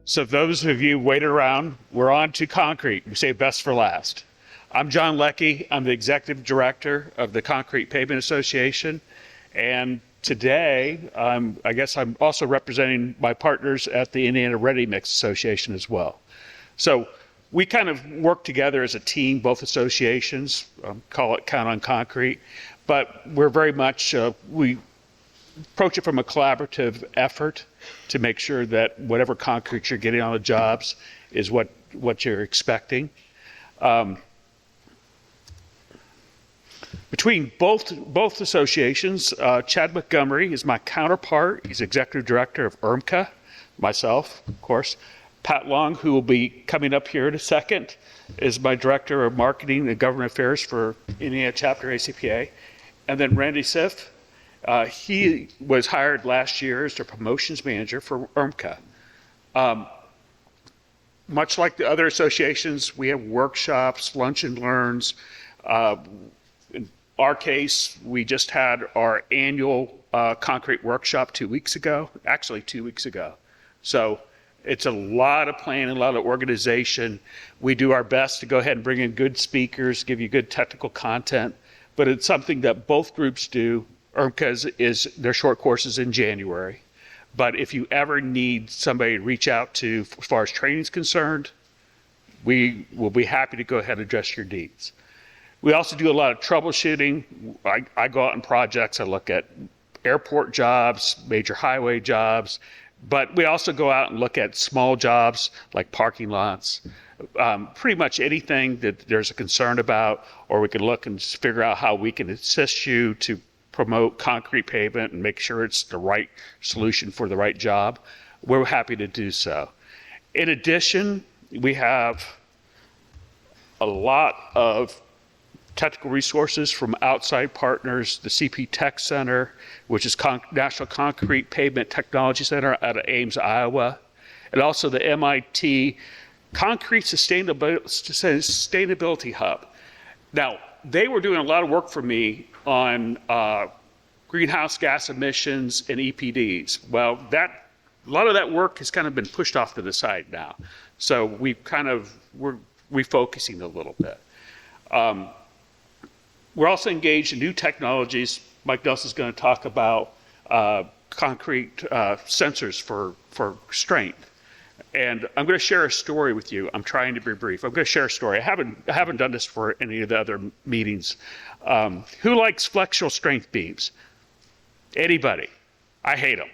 So those of you waiting around, we're on to concrete. We say best for last. I'm John Leckie. I'm the Executive Director of the Concrete Pavement Association. And today, I guess I'm also representing my partners at the Indiana Ready Mix Association as well. So we kind of work together as a team, both associations, call it Count on Concrete, but we're very much, we approach it from a collaborative effort to make sure that whatever concrete you're getting on the jobs is what you're expecting. Between both associations, Chad Montgomery is my counterpart. He's Executive Director of IRMCA, myself, of course. Pat Long, who will be coming up here in a second, is my Director of Marketing and Government Affairs for Indiana Chapter ACPA. And then Randy Siff, he was hired last year as the promotions manager for IRMCA. Much like the other associations, we have workshops, lunch and learns. In our case, we just had our annual concrete workshop 2 weeks ago, actually 2 weeks ago. So it's a lot of planning, a lot of organization. We do our best to go ahead and bring in good speakers, give you good technical content, but it's something that both groups do. IRMCA is their short courses in January. But if you ever need somebody to reach out to as far as training is concerned, we will be happy to go ahead and address your needs. We also do a lot of troubleshooting. I go out on projects, I look at airport jobs, major highway jobs, but we also go out and look at small jobs like parking lots, pretty much anything that there's a concern about, or we can look and figure out how we can assist you to promote concrete pavement and make sure it's the right solution for the right job. We're happy to do so. In addition, we have a lot of technical resources from outside partners, the CP Tech Center, which is National Concrete Pavement Technology Center out of Ames, Iowa, and also the MIT Concrete Sustainability Hub. Now, they were doing a lot of work for me on greenhouse gas emissions and EPDs. Well, a lot of that work has kind of been pushed off to the side now. So we're refocusing a little bit. We're also engaged in new technologies. Mike Nelson's going to talk about concrete sensors for strength. And I'm going to share a story with you. I'm trying to be brief. I'm going to share a story. I haven't done this for any of the other meetings. Who likes flexural strength beams? Anybody? I hate them.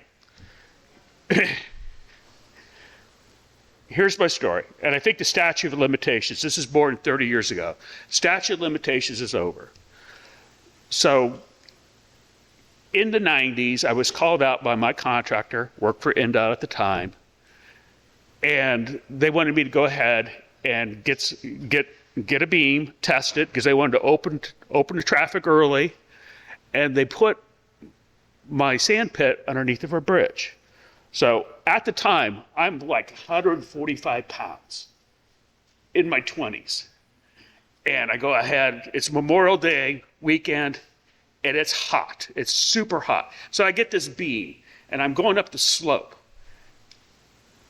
Here's my story. And I think the statute of limitations, this is more than 30 years ago. Statute of limitations is over. So in the 90s, I was called out by my contractor, worked for INDOT at the time, and they wanted me to go ahead and get a beam, test it, because they wanted to open the traffic early, and they put my sand pit underneath of a bridge. So at the time, I'm like 145 pounds in my 20s. And I go ahead, it's Memorial Day weekend, and it's hot. It's super hot. So I get this beam, and I'm going up the slope,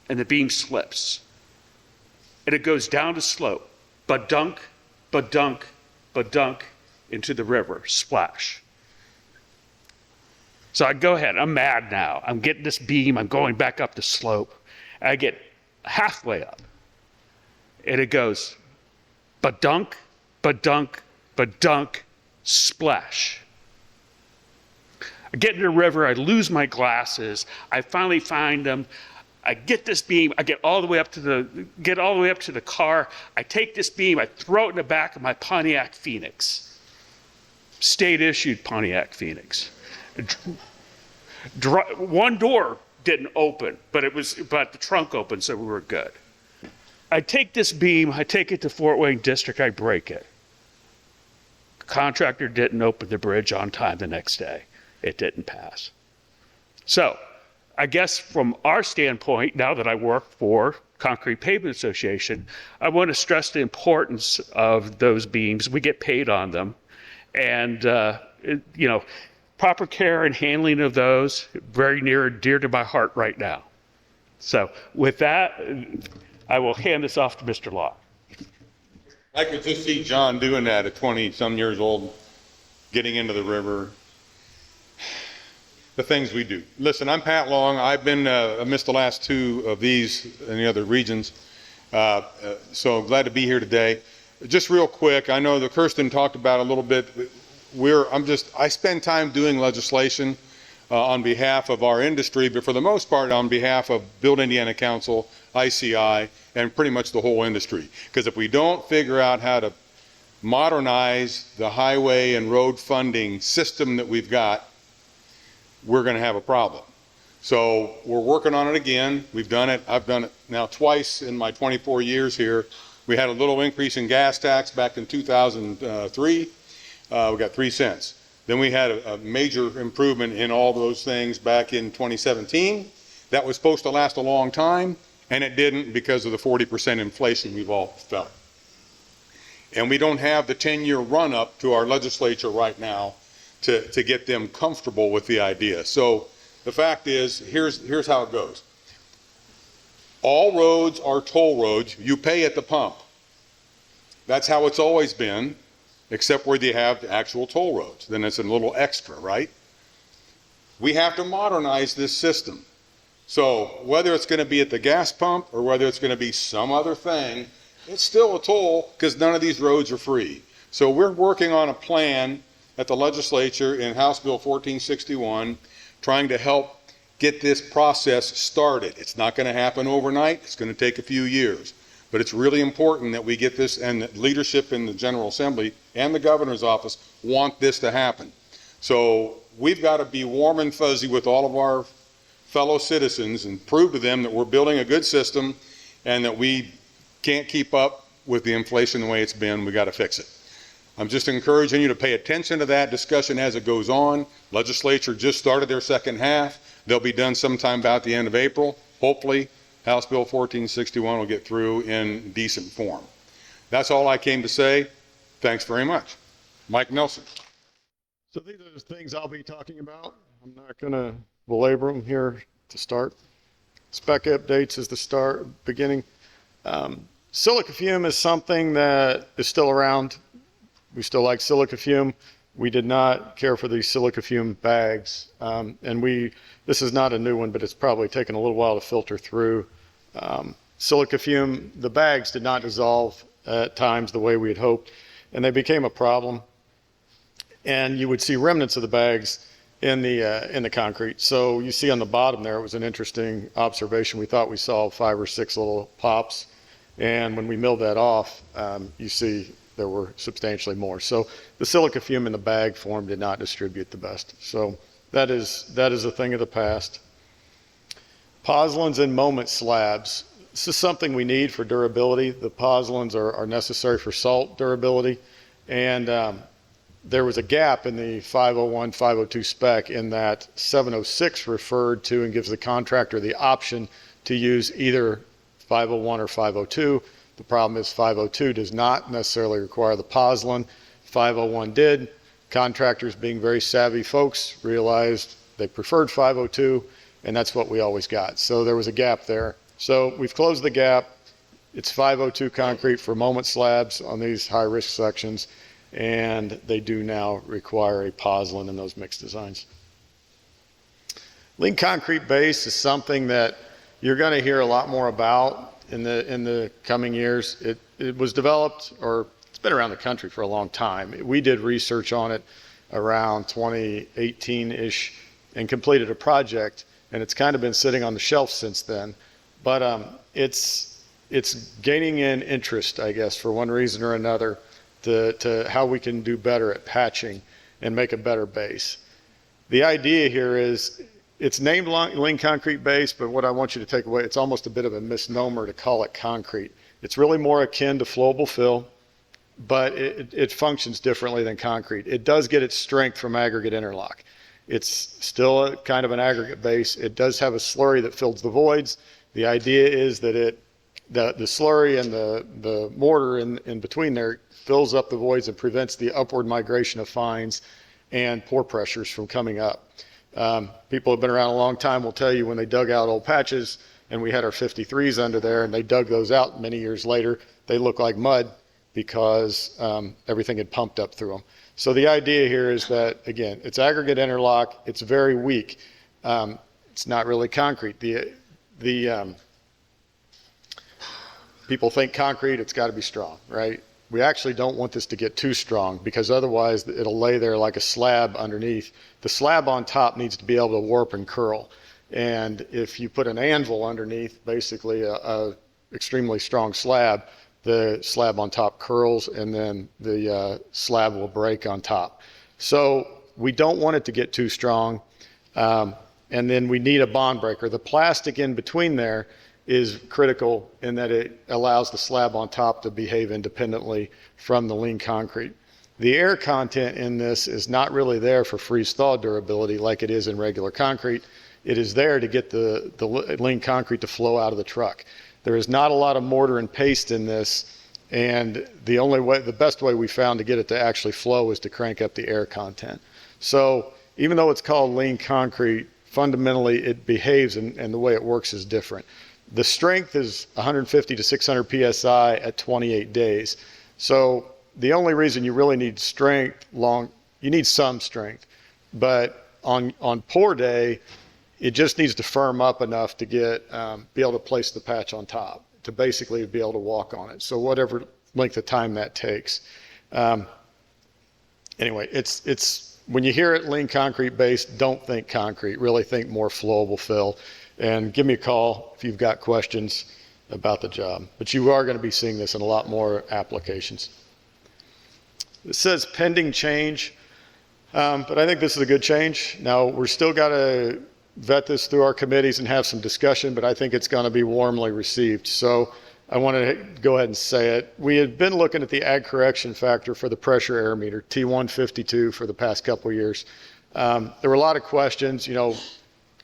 and the beam slips. And it goes down the slope, ba-dunk, ba-dunk, ba-dunk, into the river, splash. So I go ahead, I'm mad now. I'm getting this beam, I'm going back up the slope. I get halfway up, and it goes ba-dunk, ba-dunk, ba-dunk, splash. I get in the river, I lose my glasses, I finally find them. I get this beam, I get all the way up to the car. I take this beam, I throw it in the back of my Pontiac Phoenix. State issued Pontiac Phoenix. One door didn't open, but the trunk opened, so we were good. I take this beam, I take it to Fort Wayne District, I break it. Contractor didn't open the bridge on time the next day. It didn't pass. So I guess from our standpoint, now that I work for Concrete Pavement Association, I want to stress the importance of those beams. We get paid on them. And, proper care and handling of those, very near and dear to my heart right now. So with that, I will hand this off to Mr. Law. I could just see John doing that at 20-some years old, getting into the river. The things we do. Listen, I'm Pat Long. I've been I missed the last two of these in the other regions, so glad to be here today. Just real quick, I know that Kirsten talked about a little bit. I spend time doing legislation on behalf of our industry, but for the most part on behalf of Build Indiana Council, ICI, and pretty much the whole industry. Because if we don't figure out how to modernize the highway and road funding system that we've got, we're going to have a problem. So we're working on it again. We've done it. I've done it now twice in my 24 years here. We had a little increase in gas tax back in 2003. We got 3 cents. Then we had a major improvement in all those things back in 2017. That was supposed to last a long time, and it didn't because of the 40% inflation we've all felt. And we don't have the 10-year run-up to our legislature right now to get them comfortable with the idea. So the fact is, here's how it goes. All roads are toll roads. You pay at the pump. That's how it's always been, except where you have the actual toll roads. Then it's a little extra, right? We have to modernize this system. So whether it's going to be at the gas pump or whether it's going to be some other thing, it's still a toll because none of these roads are free. So we're working on a plan at the legislature in House Bill 1461, trying to help get this process started. It's not going to happen overnight. It's going to take a few years. But it's really important that we get this, and that leadership in the General Assembly and the governor's office want this to happen. So we've got to be warm and fuzzy with all of our fellow citizens and prove to them that we're building a good system and that we can't keep up with the inflation the way it's been. We got to fix it. I'm just encouraging you to pay attention to that discussion as it goes on. Legislature just started their second half. They'll be done sometime about the end of April. Hopefully, House Bill 1461 will get through in decent form. That's all I came to say. Thanks very much. Mike Nelson. So these are the things I'll be talking about. I'm not going to belabor them here to start. Spec updates is the beginning. Silica fume is something that is still around. We still like silica fume. We did not care for these silica fume bags. This is not a new one, but it's probably taken a little while to filter through. Silica fume, the bags did not dissolve at times the way we had hoped, and they became a problem. And you would see remnants of the bags in the concrete. So you see on the bottom there, it was an interesting observation. We thought we saw 5 or 6 little pops, and when we milled that off, you see there were substantially more. So the silica fume in the bag form did not distribute the best. So that is a thing of the past. Pozzolans and moment slabs. This is something we need for durability. The pozzolans are necessary for salt durability. And there was a gap in the 501, 502 spec in that 706 referred to and gives the contractor the option to use either 501 or 502. The problem is 502 does not necessarily require the pozzolan. 501 did. Contractors, being very savvy folks, realized they preferred 502, and that's what we always got. So there was a gap there. So we've closed the gap. It's 502 concrete for moment slabs on these high-risk sections, and they do now require a pozzolan in those mixed designs. Lean concrete base is something that you're going to hear a lot more about in the coming years. It was developed, or it's been around the country for a long time. We did research on it around 2018-ish and completed a project, and it's kind of been sitting on the shelf since then. But it's gaining in interest, I guess, for one reason or another, to how we can do better at patching and make a better base. The idea here is, it's named lean concrete base, but what I want you to take away, it's almost a bit of a misnomer to call it concrete. It's really more akin to flowable fill, but it functions differently than concrete. It does get its strength from aggregate interlock. It's still a kind of an aggregate base. It does have a slurry that fills the voids. The idea is that the slurry and the mortar in between there fills up the voids and prevents the upward migration of fines and pore pressures from coming up. People who have been around a long time will tell you when they dug out old patches, and we had our 53s under there, and they dug those out many years later. They look like mud because everything had pumped up through them. So the idea here is that, again, it's aggregate interlock. It's very weak. It's not really concrete. People think concrete, it's got to be strong, right? We actually don't want this to get too strong because otherwise it'll lay there like a slab underneath. The slab on top needs to be able to warp and curl. And if you put an anvil underneath, basically a extremely strong slab, the slab on top curls and then the slab will break on top. So we don't want it to get too strong. And then we need a bond breaker. The plastic in between there is critical in that it allows the slab on top to behave independently from the lean concrete. The air content in this is not really there for freeze-thaw durability like it is in regular concrete. It is there to get the lean concrete to flow out of the truck. There is not a lot of mortar and paste in this, and the best way we found to get it to actually flow is to crank up the air content. So even though it's called lean concrete, fundamentally it behaves and the way it works is different. The strength is 150 to 600 PSI at 28 days. So the only reason you really need strength you need some strength, but on poor day, it just needs to firm up enough to be able to place the patch on top, to basically be able to walk on it. So whatever length of time that takes. Anyway, it's when you hear it lean concrete based, don't think concrete, really think more flowable fill. And give me a call if you've got questions about the job. But you are going to be seeing this in a lot more applications. It says pending change, but I think this is a good change. Now, we're still got to vet this through our committees and have some discussion, but I think it's going to be warmly received. So I want to go ahead and say it. We had been looking at the ag correction factor for the pressure air meter, T152, for the past couple of years. There were a lot of questions,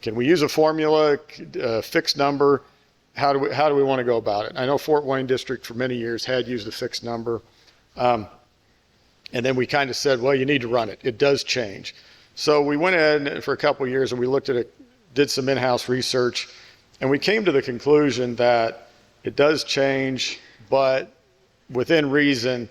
can we use a formula, a fixed number? How do we want to go about it? I know Fort Wayne District for many years had used a fixed number. And then we kind of said, well, you need to run it. It does change. So we went ahead for a couple of years and we looked at it, did some in-house research, and we came to the conclusion that it does change, but within reason,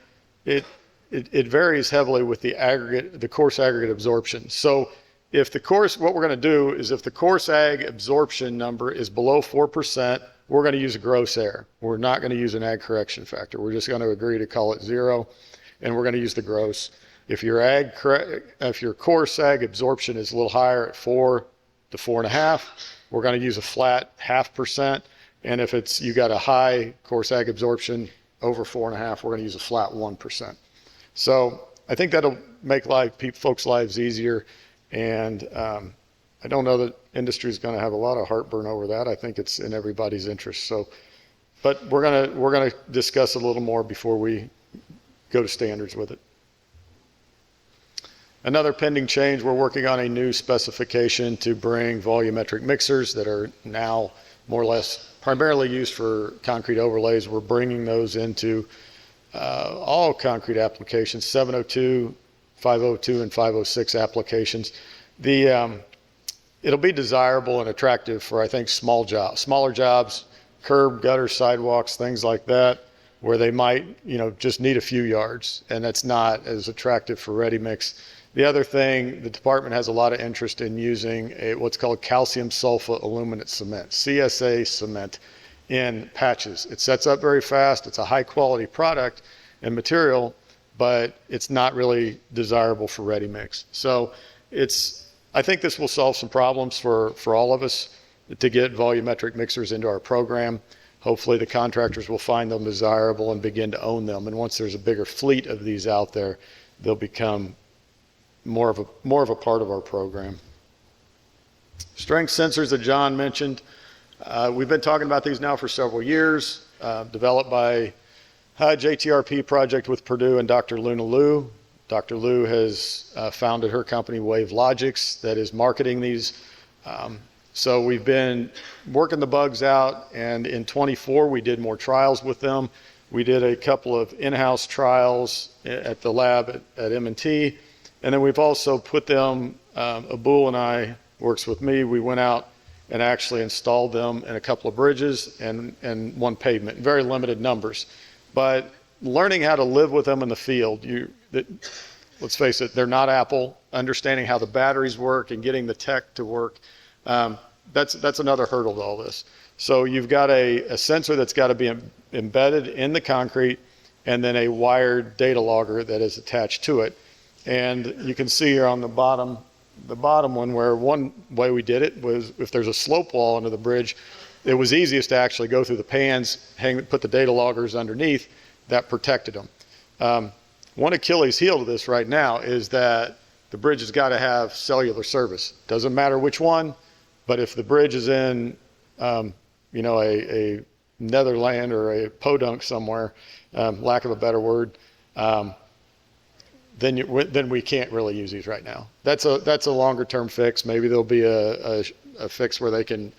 it varies heavily with the coarse aggregate absorption. So what we're going to do is if the coarse ag absorption number is below 4%, we're going to use a gross air. We're not going to use an ag correction factor. We're just going to agree to call it 0, and we're going to use the gross. If your coarse ag absorption is a little higher at 4 to 4.5, we're going to use a flat 0.5%. And if you got a high coarse ag absorption over 4.5, we're going to use a flat 1%. So I think that'll make folks' lives easier. And I don't know that industry is going to have a lot of heartburn over that. I think it's in everybody's interest. So, but we're gonna discuss a little more before we go to standards with it. Another pending change, we're working on a new specification to bring volumetric mixers that are now more or less primarily used for concrete overlays. We're bringing those into all concrete applications, 702, 502, and 506 applications. It'll be desirable and attractive for, I think, smaller jobs, curb, gutter, sidewalks, things like that, where they might, just need a few yards, and that's not as attractive for ready mix. The other thing, the department has a lot of interest in using what's called calcium sulfate aluminate cement, CSA cement, in patches. It sets up very fast. It's a high quality product and material, but it's not really desirable for ready mix. So I think this will solve some problems for all of us to get volumetric mixers into our program. Hopefully the contractors will find them desirable and begin to own them. And once there's a bigger fleet of these out there, they'll become more of a part of our program. Strength sensors that John mentioned. We've been talking about these now for several years, developed by JTRP project with Purdue and Dr. Luna Liu. Dr. Liu has founded her company Wave Logics that is marketing these. So we've been working the bugs out, and in 24 we did more trials with them. We did a couple of in-house trials at the lab at M&T, and then we've also put them, Abul and I, works with me, we went out and actually installed them in a couple of bridges and one pavement, very limited numbers. But learning how to live with them in the field, let's face it, they're not Apple. Understanding how the batteries work and getting the tech to work, that's another hurdle to all this. So you've got a sensor that's got to be embedded in the concrete, and then a wired data logger that is attached to it. And you can see here on the bottom one, where one way we did it was if there's a slope wall under the bridge, it was easiest to actually go through the pans, put the data loggers underneath. That protected them. One Achilles heel to this right now is that the bridge has got to have cellular service. Doesn't matter which one, but if the bridge is in, a Netherland or a podunk somewhere, lack of a better word, then we can't really use these right now. That's a longer term fix. Maybe there'll be a fix where they can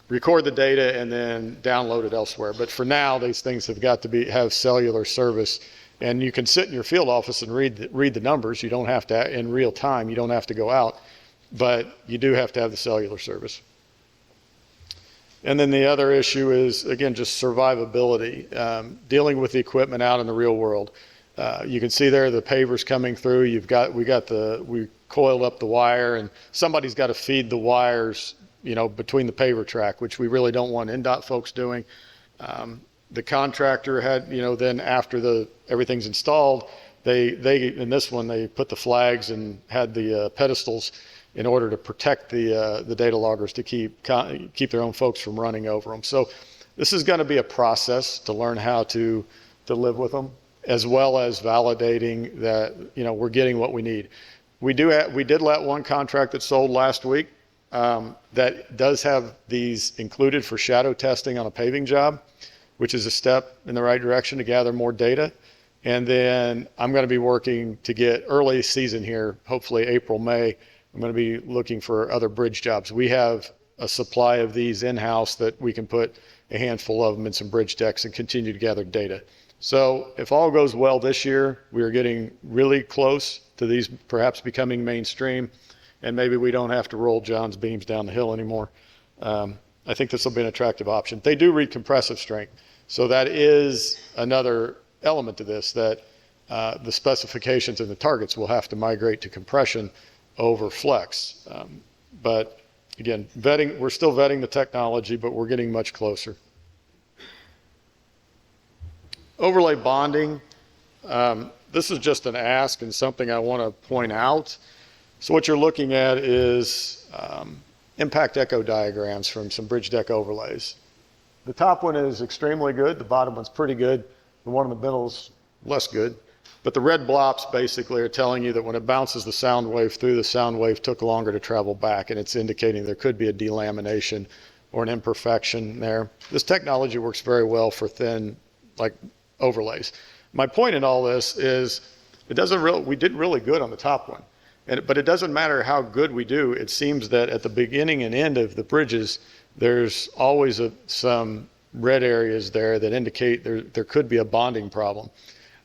record the data and then download it elsewhere. But for now, these things have got to have cellular service. And you can sit in your field office and read the numbers. You don't have to, in real time, you don't have to go out, but you do have to have the cellular service. And then the other issue is, again, just survivability, dealing with the equipment out in the real world. You can see there the pavers coming through. We coiled up the wire, and somebody's got to feed the wires, between the paver track, which we really don't want INDOT folks doing. The contractor had, then after everything's installed, they in this one they put the flags and had the pedestals in order to protect the data loggers to keep their own folks from running over them. So this is going to be a process to learn how to live with them, as well as validating that we're getting what we need. We did let one contract that sold last week that does have these included for shadow testing on a paving job, which is a step in the right direction to gather more data. And then I'm going to be working to get early season here, hopefully April, May. I'm going to be looking for other bridge jobs. We have a supply of these in-house that we can put a handful of them in some bridge decks and continue to gather data. So if all goes well this year, we are getting really close to these perhaps becoming mainstream, and maybe we don't have to roll John's beams down the hill anymore. I think this will be an attractive option. They do read compressive strength. So that is another element to this, that the specifications and the targets will have to migrate to compression over flex. But again, we're still vetting the technology, but we're getting much closer. Overlay bonding, this is just an ask and something I want to point out. So what you're looking at is impact echo diagrams from some bridge deck overlays. The top one is extremely good. The bottom one's pretty good. The one in the middle is less good. But the red blops basically are telling you that when it bounces the sound wave through, the sound wave took longer to travel back, and it's indicating there could be a delamination or an imperfection there. This technology works very well for thin, overlays. My point in all this is we did really good on the top one. But it doesn't matter how good we do. It seems that at the beginning and end of the bridges, there's always some red areas there that indicate there could be a bonding problem.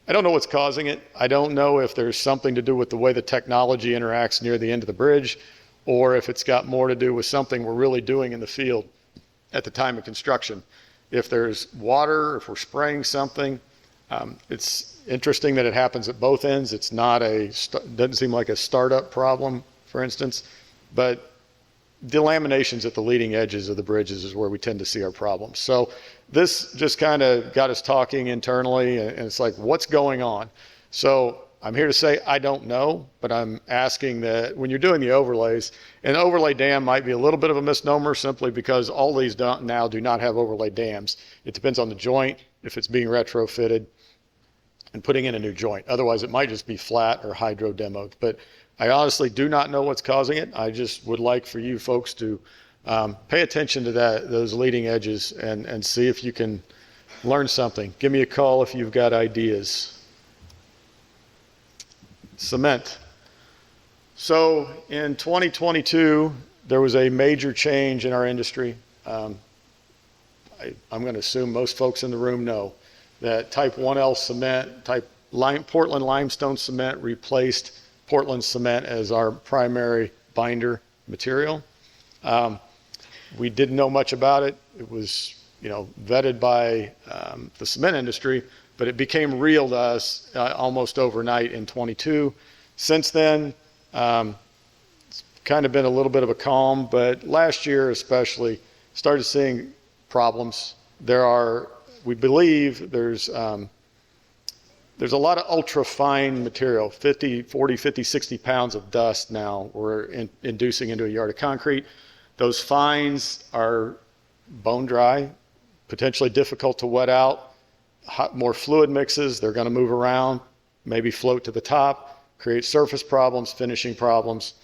I don't know what's causing it. I don't know if there's something to do with the way the technology interacts near the end of the bridge, or if it's got more to do with something we're really doing in the field at the time of construction. If there's water, if we're spraying something, it's interesting that it happens at both ends. It's not doesn't seem like a startup problem, for instance, but delaminations at the leading edges of the bridges is where we tend to see our problems. So this just kind of got us talking internally, and it's like, what's going on? So I'm here to say I don't know, but I'm asking that when you're doing the overlays, an overlay dam might be a little bit of a misnomer simply because all these now do not have overlay dams. It depends on the joint, if it's being retrofitted, and putting in a new joint. Otherwise, it might just be flat or hydro demoed. But I honestly do not know what's causing it. I just would like for you folks to pay attention to those leading edges and see if you can learn something. Give me a call if you've got ideas. Cement. So in 2022, there was a major change in our industry. I'm going to assume most folks in the room know that type 1L cement, Portland limestone cement replaced Portland cement as our primary binder material. We didn't know much about it. It was, vetted by the cement industry, but it became real to us almost overnight in 22. Since then, it's kind of been a little bit of a calm, but last year especially started seeing problems. We believe there's a lot of ultra fine material, 40, 50, 60 pounds of dust now we're inducing into a yard of concrete. Those fines are bone dry, potentially difficult to wet out, more fluid mixes, they're going to move around, maybe float to the top, create surface problems, finishing problems.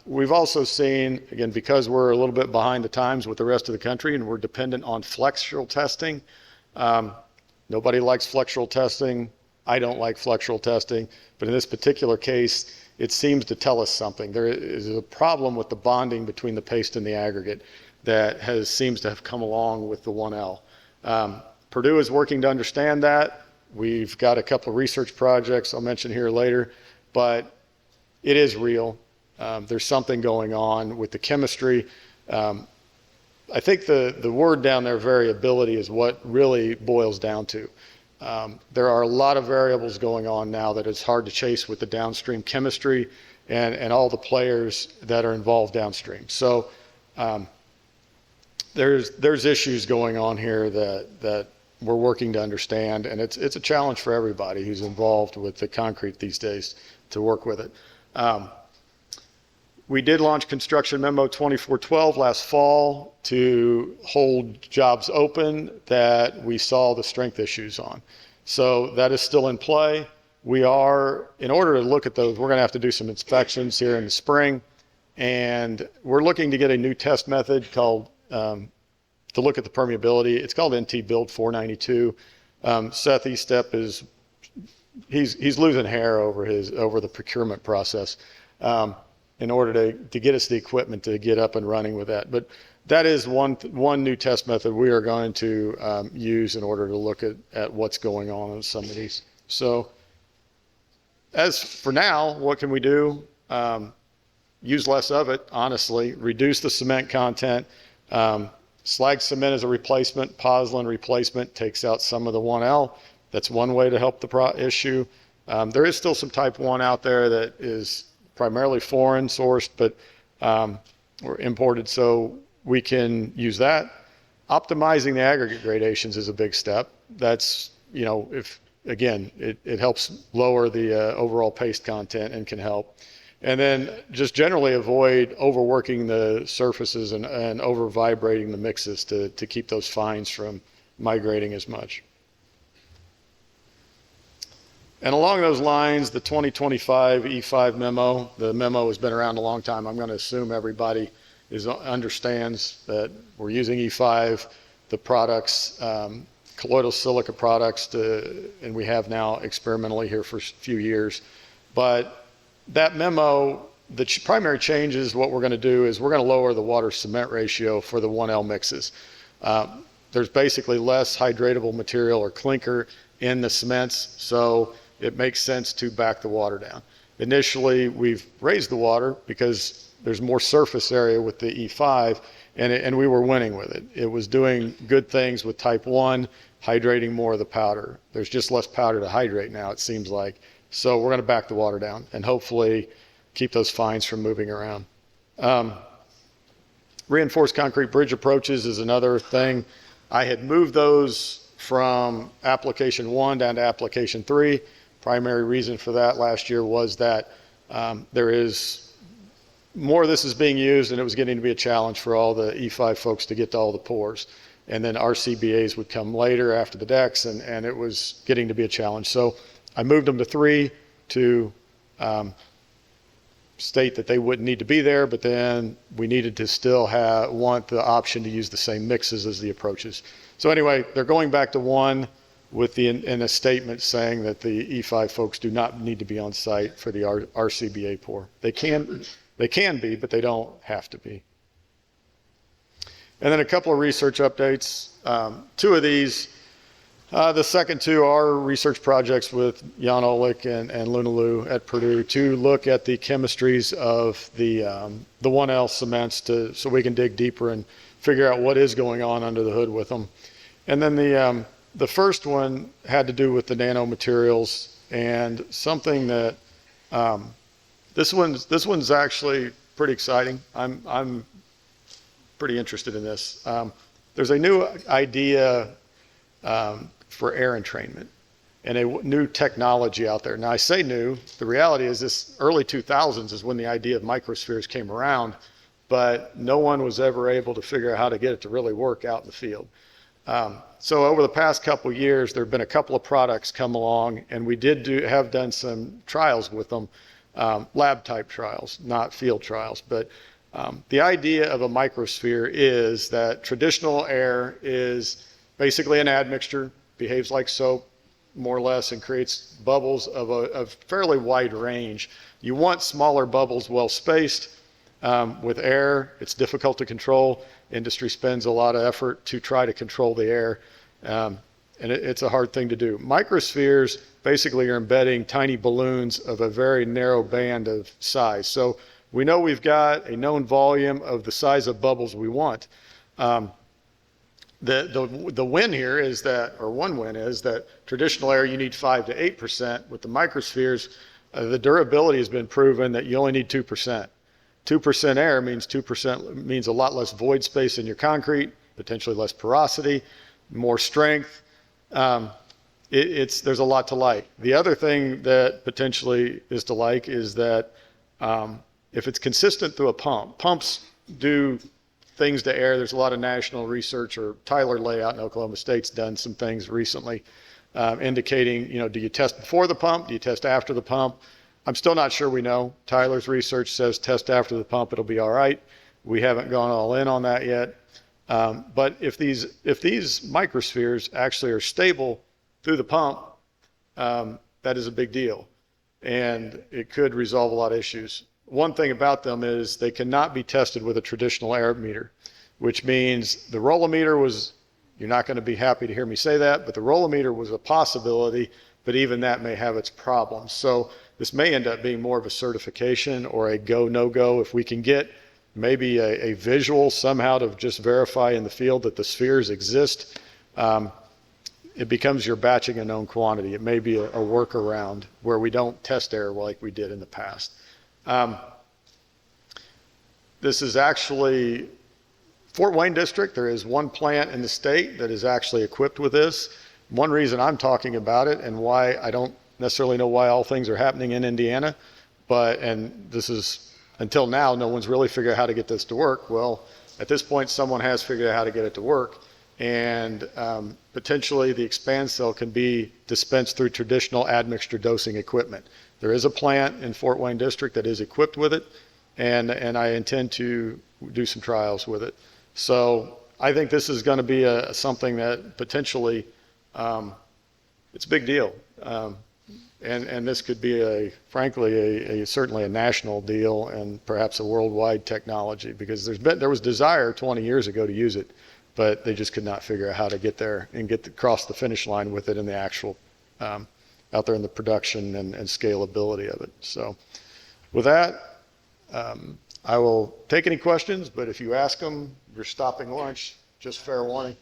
We've also seen, again, because we're a little bit behind the times with the rest of the country and we're dependent on flexural testing. Nobody likes flexural testing. I don't like flexural testing, but in this particular case, it seems to tell us something. There is a problem with the bonding between the paste and the aggregate that seems to have come along with the 1L. Purdue is working to understand that. We've got a couple of research projects I'll mention here later, but it is real. There's something going on with the chemistry. I think the word down there, variability, is what really boils down to. There are a lot of variables going on now that it's hard to chase with the downstream chemistry and all the players that are involved downstream. So there's issues going on here that we're working to understand, and it's a challenge for everybody who's involved with the concrete these days to work with it. We did launch Construction Memo 2412 last fall to hold jobs open that we saw the strength issues on. So that is still in play. In order to look at those, we're going to have to do some inspections here in the spring, and we're looking to get a new test method called to look at the permeability. It's called NT Build 492. Seth Estep he's losing hair over the procurement process in order to get us the equipment to get up and running with that. But that is one new test method we are going to use in order to look at what's going on in some of these. So as for now, what can we do? Use less of it, honestly. Reduce the cement content. Slag cement as a replacement, pozzolana replacement takes out some of the 1L. That's one way to help the issue. There is still some type 1 out there that is primarily foreign sourced, but or imported, so we can use that. Optimizing the aggregate gradations is a big step. That's, it helps lower the overall paste content and can help. And then just generally avoid overworking the surfaces and over vibrating the mixes to keep those fines from migrating as much. And along those lines, the 2025 E5 Memo, the memo has been around a long time. I'm going to assume everybody understands that we're using E5, the products, colloidal silica products, and we have now experimentally here for a few years. But that memo, the primary change is what we're going to do is we're going to lower the water cement ratio for the 1L mixes. There's basically less hydratable material or clinker in the cements, so it makes sense to back the water down. Initially, we've raised the water because there's more surface area with the E5, and we were winning with it. It was doing good things with type 1, hydrating more of the powder. There's just less powder to hydrate now, it seems like. So we're going to back the water down and hopefully keep those fines from moving around. Reinforced concrete bridge approaches is another thing. I had moved those from application 1 down to application 3. Primary reason for that last year was that there is more of this is being used, and it was getting to be a challenge for all the E5 folks to get to all the pores. And then RCBAs would come later after the decks, and it was getting to be a challenge. So I moved them to 3 to state that they wouldn't need to be there, but then we needed to still want the option to use the same mixes as the approaches. So anyway, they're going back to 1 in a statement saying that the E5 folks do not need to be on site for the RCBA pour. They can be, but they don't have to be. And then a couple of research updates. 2 of these The second two are research projects with Jan Olick and Lunaloo at Purdue to look at the chemistries of the 1L cements so we can dig deeper and figure out what is going on under the hood with them. And then the first one had to do with the nanomaterials and something that this one's actually pretty exciting. I'm pretty interested in this. There's a new idea for air entrainment and a new technology out there. Now I say new, the reality is this early 2000s is when the idea of microspheres came around, but no one was ever able to figure out how to get it to really work out in the field. So over the past couple of years, there have been a couple of products come along, and we have done some trials with them, lab type trials, not field trials. But the idea of a microsphere is that traditional air is basically an admixture, behaves like soap, more or less, and creates bubbles of a fairly wide range. You want smaller bubbles, well spaced. With air, it's difficult to control. Industry spends a lot of effort to try to control the air, and it's a hard thing to do. Microspheres basically are embedding tiny balloons of a very narrow band of size. So we know we've got a known volume of the size of bubbles we want. The win here is that, or one win is that traditional air you need 5 to 8%. With the microspheres, the durability has been proven that you only need 2%. 2% air means 2% means a lot less void space in your concrete, potentially less porosity, more strength. There's a lot to like. The other thing that potentially is to like is that if it's consistent through a pump, pumps do things to air. There's a lot of national research, or Tyler Layout in Oklahoma State's done some things recently indicating, do you test before the pump? Do you test after the pump? I'm still not sure we know. Tyler's research says test after the pump, it'll be all right. We haven't gone all in on that yet. But if these microspheres actually are stable through the pump, that is a big deal. And it could resolve a lot of issues. One thing about them is they cannot be tested with a traditional air meter, which means the rollometer was, you're not going to be happy to hear me say that, but the rollometer was a possibility, but even that may have its problems. So this may end up being more of a certification or a go, no go. If we can get maybe a visual somehow to just verify in the field that the spheres exist, it becomes your batching a known quantity. It may be a workaround where we don't test air like we did in the past. This is actually Fort Wayne District. There is one plant in the state that is actually equipped with this. One reason I'm talking about it and why I don't necessarily know why all things are happening in Indiana, and this is, until now, no one's really figured out how to get this to work. Well, at this point, someone has figured out how to get it to work, and potentially the expand cell can be dispensed through traditional admixture dosing equipment. There is a plant in Fort Wayne District that is equipped with it, and I intend to do some trials with it. So I think this is going to be something that potentially, it's a big deal. And this could be frankly, certainly a national deal and perhaps a worldwide technology, because there was desire 20 years ago to use it, but they just could not figure out how to get there and across the finish line with it in the actual, out there in the production and scalability of it. So with that, I will take any questions, but if you ask them, you're stopping lunch, just fair warning.